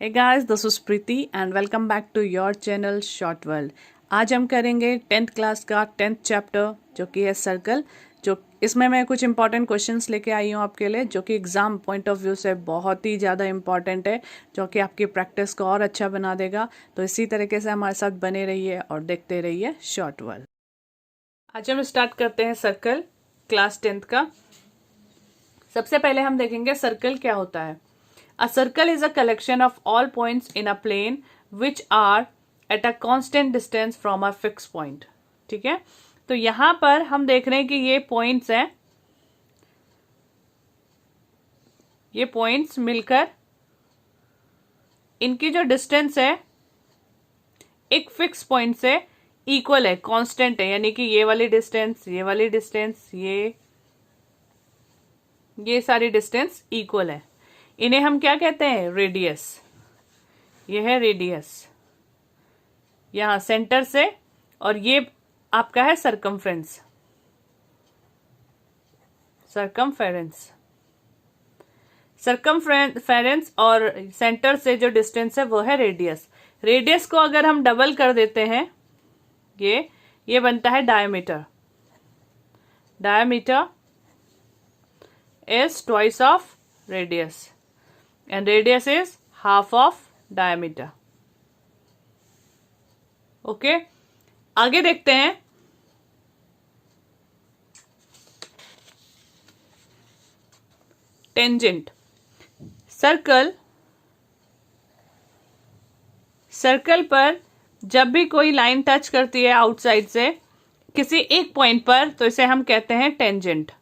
Hey guys, this is Preeti and welcome back to your channel Short World। आज हम करेंगे 10th class का 10th chapter जो कि है सर्कल। जो इसमें मैं कुछ इंपॉर्टेंट क्वेश्चंस लेके आई हूँ आपके लिए, जो कि एग्जाम पॉइंट ऑफ व्यू से बहुत ही ज़्यादा इंपॉर्टेंट है, जो कि आपकी प्रैक्टिस को और अच्छा बना देगा। तो इसी तरीके से हमारे साथ बने रहिए और देखते रहिए शॉर्ट वर्ल्ड। आज हम स्टार्ट करते हैं सर्कल क्लास 10th का। सबसे पहले हम देखेंगे सर्कल क्या होता है। A circle is a collection of all points in a plane which are at a constant distance from a fixed point। ठीक है, तो यहां पर हम देख रहे हैं कि ये पॉइंट्स हैं, ये पॉइंट्स मिलकर इनकी जो डिस्टेंस है एक फिक्स पॉइंट से इक्वल है, कांस्टेंट है, यानी कि ये वाली डिस्टेंस, ये वाली डिस्टेंस, ये सारी डिस्टेंस इक्वल है। इन्हें हम क्या कहते हैं? रेडियस। ये है रेडियस यहां सेंटर से, और ये आपका है सरकमफ्रेंस। सरकमफेरेंस और सेंटर से जो डिस्टेंस है वो है रेडियस। रेडियस को अगर हम डबल कर देते हैं, ये बनता है diameter. Diameter is twice of radius and radius is half of diameter। Okay, आगे देखते हैं। टेंजेंट। सर्कल पर जब भी कोई लाइन टच करती है आउटसाइड से किसी एक पॉइंट पर, तो इसे हम कहते हैं टेंजेंट।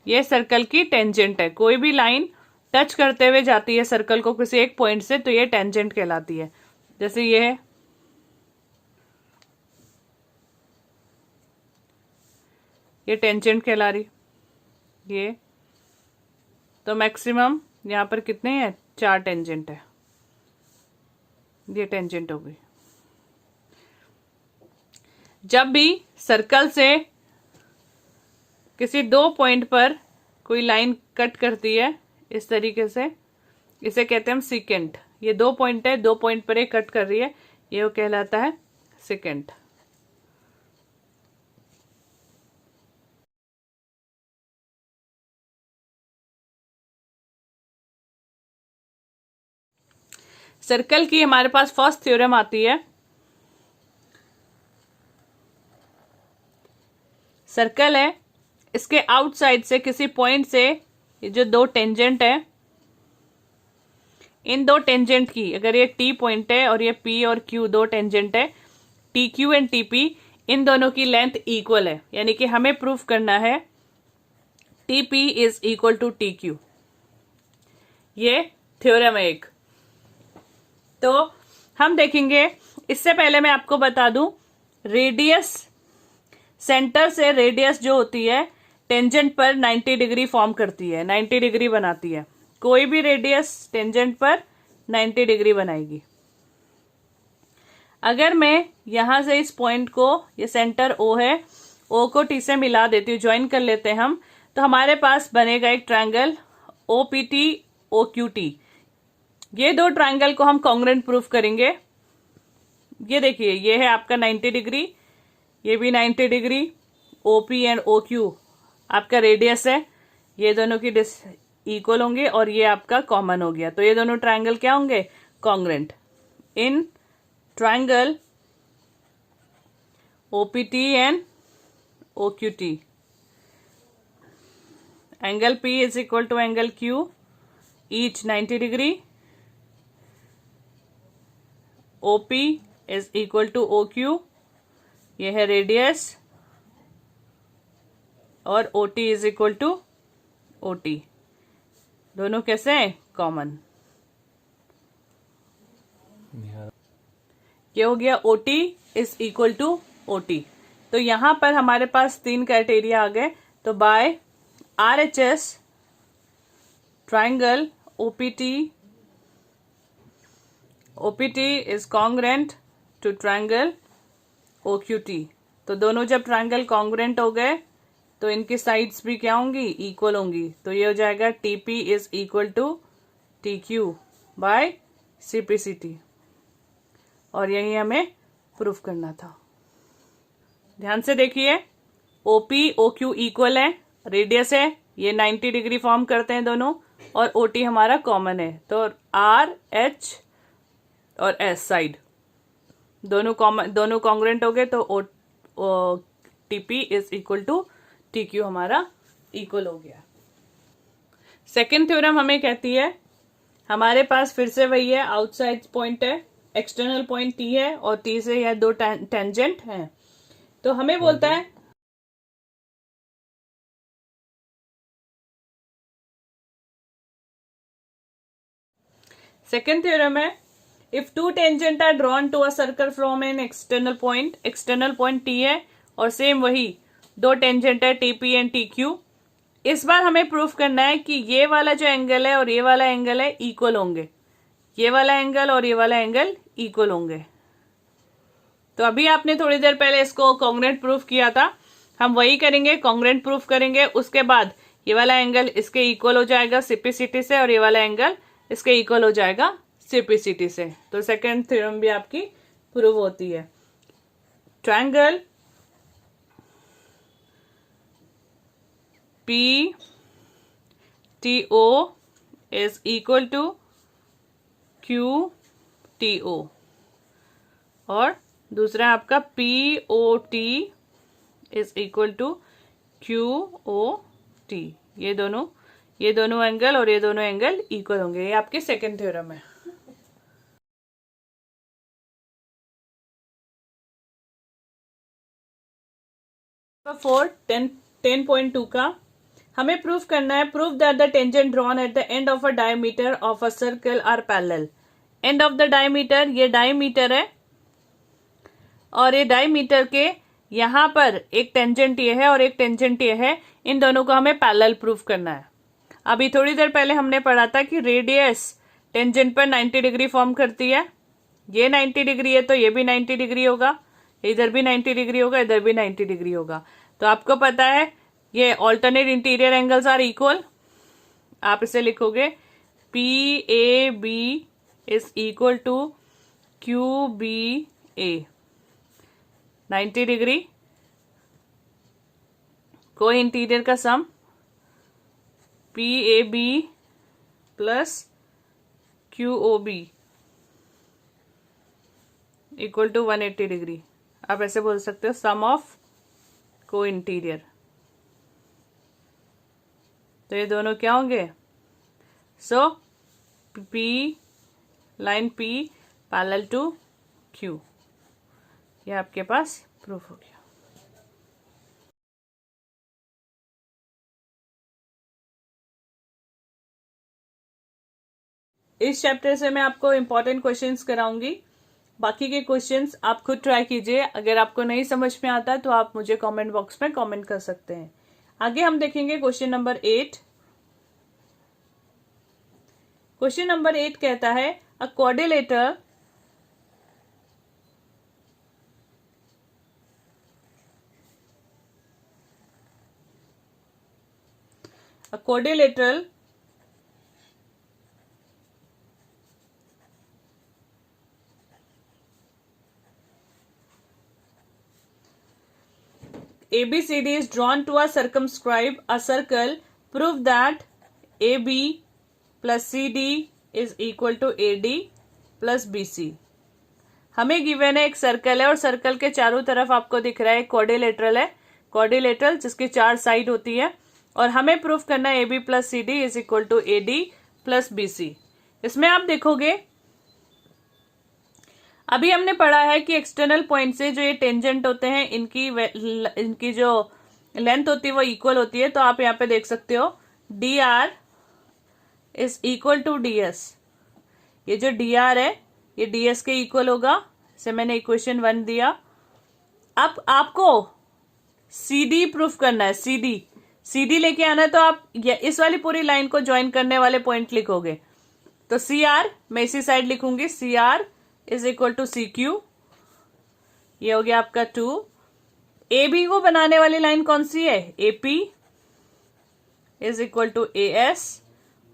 ये सर्कल की टेंजेंट है। कोई भी लाइन टच करते हुए जाती है सर्कल को किसी एक पॉइंट से, तो ये टेंजेंट कहलाती है। जैसे ये है, ये टेंजेंट कहला रही। ये तो मैक्सिमम यहां पर कितने हैं? 4 टेंजेंट है। ये टेंजेंट हो गई। जब भी सर्कल से किसी 2 पॉइंट पर कोई लाइन कट करती है इस तरीके से, इसे कहते हैं हम सीकेंट। ये 2 पॉइंट है, 2 पॉइंट पर एक कट कर रही है, ये वो कहलाता है सीकेंट। सर्कल की हमारे पास फर्स्ट थ्योरम आती है। सर्कल है, इसके आउटसाइड से किसी पॉइंट से ये जो 2 टेंजेंट है, इन 2 टेंजेंट की, अगर ये T पॉइंट है और ये P और Q 2 टेंजेंट है, TQ एंड TP, इन दोनों की लेंथ इक्वल है। यानी कि हमें प्रूफ करना है TP is equal to TQ। ये थ्योरम है एक। तो हम देखेंगे, इससे पहले मैं आपको बता दूं, रेडियस, सेंटर से रेडियस जो होती है टेंजेंट पर 90 डिग्री फॉर्म करती है, 90 डिग्री बनाती है। कोई भी रेडियस टेंजेंट पर 90 डिग्री बनाएगी। अगर मैं यहां से इस पॉइंट को, ये सेंटर O है, O को T से मिला देती हूँ, ज्वाइन कर लेते हैं हम, तो हमारे पास बनेगा एक ट्रायंगल OPT OQT। ये 2 ट्रायंगल को हम कॉन्ग्रुएंट प्रूफ करेंगे। ये देखिए, ये है आपका 90 डिग्री, ये भी 90 डिग्री। OP एंड OQ आपका रेडियस है, ये दोनों की इक्वल होंगे और ये आपका कॉमन हो गया। तो ये दोनों ट्रायंगल क्या होंगे? Congruent. In triangle OPT and OQT, angle P is equal to angle Q, each 90 degree. OP is equal to OQ, ये है रेडियस, और OT is equal to OT। दोनों कैसे हैं? कॉमन। ये हो गया OT is equal to OT। तो यहां पर हमारे पास 3 क्राइटेरिया आ गए। तो by RHS triangle OPT is congruent to triangle OQT। तो दोनों जब ट्रायंगल कॉन्ग्रुएंट हो गए तो इनकी साइड्स भी क्या होंगी? इक्वल होंगी। तो ये हो जाएगा TP is equal to TQ by CPCT, और यही हमें प्रूफ करना था। ध्यान से देखिए, OP OQ इक्वल है, रेडियस है, ये 90 डिग्री फॉर्म करते हैं दोनों, और OT हमारा कॉमन है, तो R H और S साइड दोनों कॉन्ग्रुएंट हो गए, तो TP is equal to TQ हमारा इक्वल हो गया। सेकेंड थ्योरम हमें कहती है, हमारे पास फिर से वही है, आउटसाइड पॉइंट है, एक्सटर्नल पॉइंट T है, और T से यह दो टेंजेंट हैं, तो हमें बोलता है सेकेंड थ्योरम है, if two tangent are drawn to a circle from an external point T है, और सेम वही दो टेंजेंट है TP एंड TQ। इस बार हमें प्रूफ करना है कि ये वाला जो एंगल है और ये वाला एंगल है इक्वल होंगे, ये वाला एंगल और ये वाला एंगल इक्वल होंगे। तो अभी आपने थोड़ी देर पहले इसको कॉन्ग्रुएंट प्रूफ किया था, हम वही करेंगे, कॉन्ग्रुएंट प्रूफ करेंगे। उसके बाद ये वाला एंगल इसके इक्वल हो जाएगा CPCT से, और ये वाला एंगल इसके इक्वल हो जाएगा CPCT से। तो सेकेंड थ्योरम भी आपकी प्रूव होती है। Triangle PTO is equal to QTO, और दूसरा आपका POT is equal to QOT। ये दोनों एंगल और ये दोनों एंगल इक्वल होंगे। ये आपके सेकेंड थ्योरम है। नंबर 4 10.2 का हमें प्रूफ करना है, proof that the tangent drawn at the end of a diameter of a circle are parallel. End of the diameter, ये डायमीटर है, और ये डायमीटर के यहां पर एक टेंजेंट ये है और एक टेंजेंट ये है, इन दोनों को हमें पैरेलल प्रूफ करना है। अभी थोड़ी देर पहले हमने पढ़ा था कि रेडियस टेंजेंट पर 90 डिग्री फॉर्म करती है, ये 90 डिग्री है तो ये भी 90 डिग्री होगा, इधर भी 90 डिग्री होगा, इधर भी 90 डिग्री होगा। तो आपको पता है ये alternate interior angles are equal. आप इसे लिखोगे PAB is equal to QBA, 90 degree को इंटीरियर का sum PAB plus QOB equal to 180 degree. आप ऐसे बोल सकते हो सम ऑफ को इंटीरियर। तो ये दोनों क्या होंगे? So P line P parallel to Q, ये आपके पास प्रूफ हो गया। इस चैप्टर से मैं आपको इंपॉर्टेंट क्वेश्चंस कराऊंगी, बाकी के क्वेश्चंस आप खुद ट्राई कीजिए। अगर आपको नहीं समझ में आता तो आप मुझे कमेंट बॉक्स में कमेंट कर सकते हैं। आगे हम देखेंगे क्वेश्चन नंबर 8। क्वेश्चन नंबर 8 कहता है अ quadrilateral ABCD is drawn to a circumscribe a circle. Prove that AB plus CD is equal to AD plus BC। हमें गिवन है एक सर्कल है और सर्कल के चारों तरफ आपको दिख रहा है क्वाड्रिलेटरल है, क्वाड्रिलेटरल जिसकी 4 साइड होती है, और हमें प्रूफ करना है AB plus CD is equal to AD plus BC। इसमें आप देखोगे अभी हमने पढ़ा है कि एक्सटर्नल पॉइंट से जो ये टेंजेंट होते हैं इनकी जो लेंथ होती है वो इक्वल होती है। तो आप यहाँ पे देख सकते हो DR is equal to DS। ये जो DR है ये DS के इक्वल होगा, इसे मैंने इक्वेशन 1 दिया। अब आपको CD प्रूफ करना है, CD लेके आना है, तो आप इस वाली पूरी लाइन को ज्वाइन करने वाले पॉइंट लिखोगे। तो CR मैं इसी साइड लिखूंगी, CR is equal to CQ, ये हो गया आपका 2। AB को बनाने वाली लाइन कौन सी है? AP is equal to AS,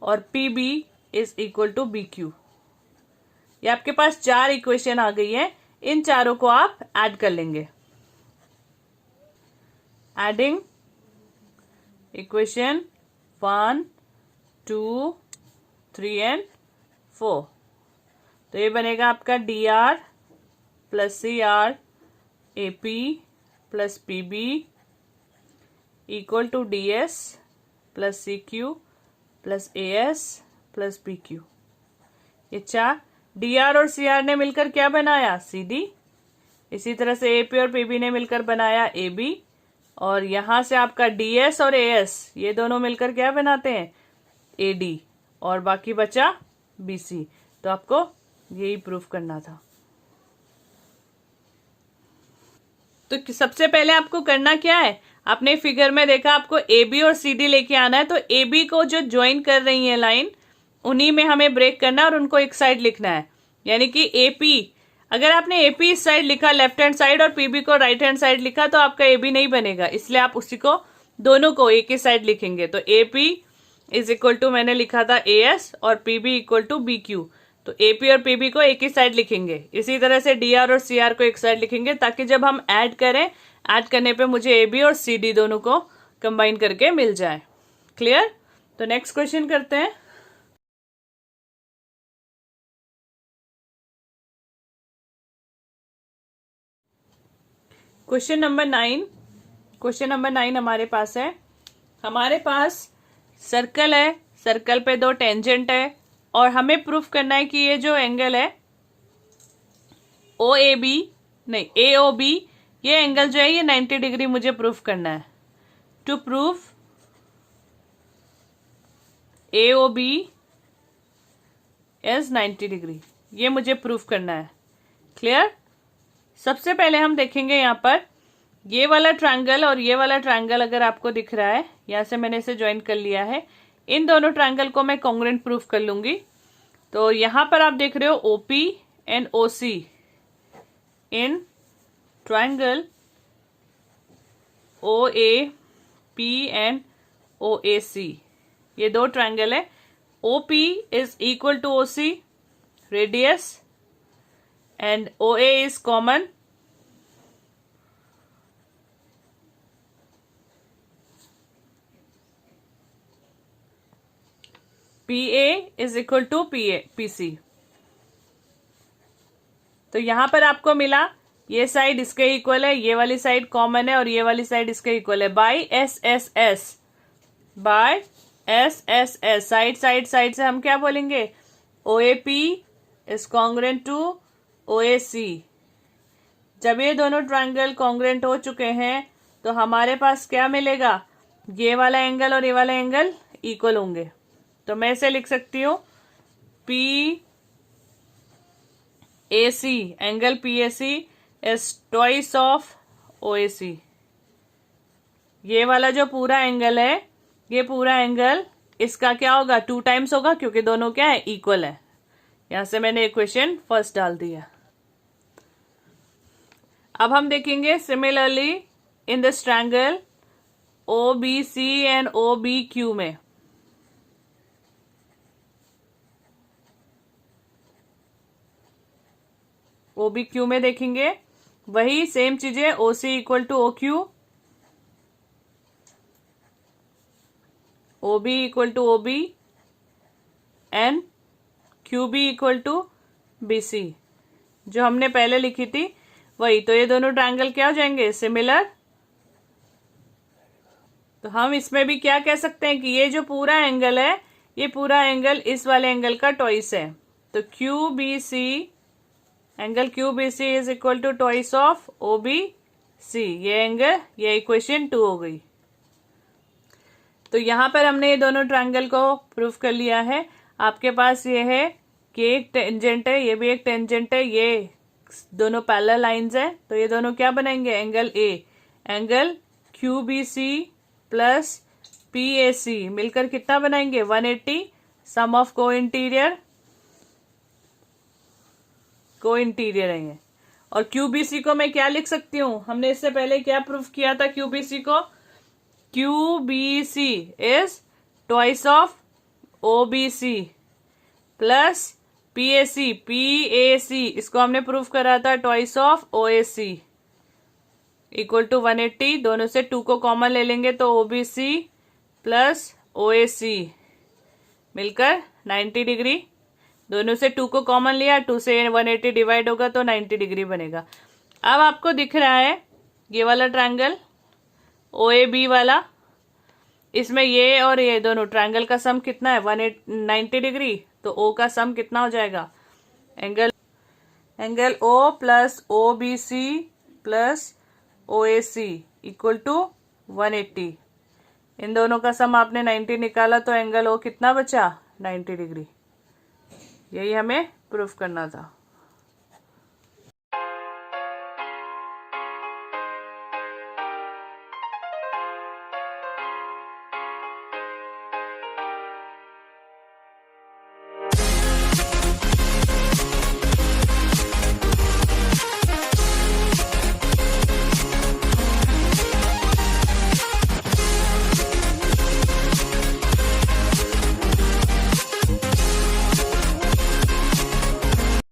और PB is equal to BQ। ये आपके पास 4 इक्वेशन आ गई है, इन चारों को आप ऐड कर लेंगे। एडिंग इक्वेशन 1, 2, 3 एंड 4, तो ये बनेगा आपका dr plus cr AP plus pb equal to ds plus cq plus as plus pq। ये 4 dr और cr ने मिलकर क्या बनाया? cd। इसी तरह से AP और pb ने मिलकर बनाया ab, और यहां से आपका ds और as ये दोनों मिलकर क्या बनाते हैं? ad, और बाकी बचा bc। तो आपको यही प्रूफ करना था। तो सबसे पहले आपको करना क्या है, आपने फिगर में देखा आपको AB और CD लेके आना है, तो AB को जो ज्वाइन कर रही है लाइन, उन्हीं में हमें ब्रेक करना है और उनको एक साइड लिखना है। यानी कि AP, अगर आपने AP इस साइड लिखा लेफ्ट हैंड साइड और PB को राइट हैंड साइड लिखा तो आपका AB नहीं बनेगा, इसलिए आप उसी को दोनों को एक ही साइड लिखेंगे। तो AP इज इक्वल टू मैंने लिखा था AS और PB इक्वल टू BQ, तो AP और PB को एक ही साइड लिखेंगे। इसी तरह से DR और CR को एक साइड लिखेंगे, ताकि जब हम ऐड करें, ऐड करने पे मुझे AB और CD दोनों को कंबाइन करके मिल जाए। क्लियर? तो नेक्स्ट क्वेश्चन करते हैं। क्वेश्चन नंबर 9 हमारे पास है। हमारे पास सर्कल है, सर्कल पे 2 टेंजेंट है, और हमें प्रूफ करना है कि ये जो एंगल है AOB, ये एंगल जो है ये 90 डिग्री मुझे प्रूफ करना है। To prove AOB is 90 degree, ये मुझे प्रूफ करना है। क्लियर? सबसे पहले हम देखेंगे यहाँ पर ये वाला ट्रायंगल और ये वाला ट्रायंगल अगर आपको दिख रहा है, यहां से मैंने इसे ज्वाइन कर लिया है। इन दोनों ट्रायंगल को मैं कॉन्ग्रुएंट प्रूफ कर लूंगी। तो यहां पर आप देख रहे हो OP and OC in triangle OAP and OAC, ये 2 ट्रायंगल है। OP is equal to OC radius and OA is common, PA is equal to PC। तो यहां पर आपको मिला ये साइड इसके इक्वल है, ये वाली साइड कॉमन है और ये वाली साइड इसके इक्वल है, बाय SSS। साइड से हम क्या बोलेंगे? OAP is congruent to OAC। जब ये दोनों ट्रायंगल कॉन्ग्रुएंट हो चुके हैं तो हमारे पास क्या मिलेगा? ये वाला एंगल और ये वाला एंगल इक्वल होंगे। तो मैं इसे लिख सकती हूं PAC, angle PAC is twice of OAC। ये वाला जो पूरा एंगल है, ये पूरा एंगल इसका क्या होगा? 2 टाइम्स होगा, क्योंकि दोनों क्या है? इक्वल है। यहां से मैंने इक्वेशन फर्स्ट डाल दिया। अब हम देखेंगे similarly in this triangle OBC and OBQ में। OBQ में देखेंगे वही सेम चीजें, OC equal to OQ, OB equal to OB and QB equal to BC, जो हमने पहले लिखी थी वही। तो ये दोनों ट्रायंगल क्या हो जाएंगे? सिमिलर। तो हम इसमें भी क्या कह सकते हैं कि ये जो पूरा एंगल है, ये पूरा एंगल इस वाले एंगल का ट्वाइस है। तो QBC, angle QBC is equal to twice of OBC। ये एंगल, ये इक्वेशन 2 हो गई। तो यहां पर हमने ये दोनों ट्रायंगल को प्रूफ कर लिया है। आपके पास ये है कि एक टेंजेंट है, ये भी एक टेंजेंट है, ये दोनों पैरेलल लाइंस है, तो ये दोनों क्या बनाएंगे? Angle A। Angle QBC plus PAC मिलकर कितना बनाएंगे? 180। सम ऑफ को इंटीरियर है ये। और QBC को मैं क्या लिख सकती हूं? हमने इससे पहले क्या प्रूफ किया था QBC को? QBC is twice of OBC plus PAC इसको हमने प्रूफ करा था twice of OAC equal to 180। दोनों से 2 को कॉमन ले लेंगे तो OBC प्लस OAC मिलकर 90 डिग्री। दोनों से 2 को कॉमन लिया, 2 से 180 डिवाइड होगा तो 90 डिग्री बनेगा। अब आपको दिख रहा है ये वाला ट्रायंगल OAB वाला, इसमें ये और ये दोनों ट्रायंगल का सम कितना है 90 डिग्री, तो O का सम कितना हो जाएगा angle O plus OBC plus OAC equal to 180। इन दोनों का सम आपने 90 निकाला तो एंगल O कितना बचा 90 डिग्री। यही हमें प्रूफ करना था।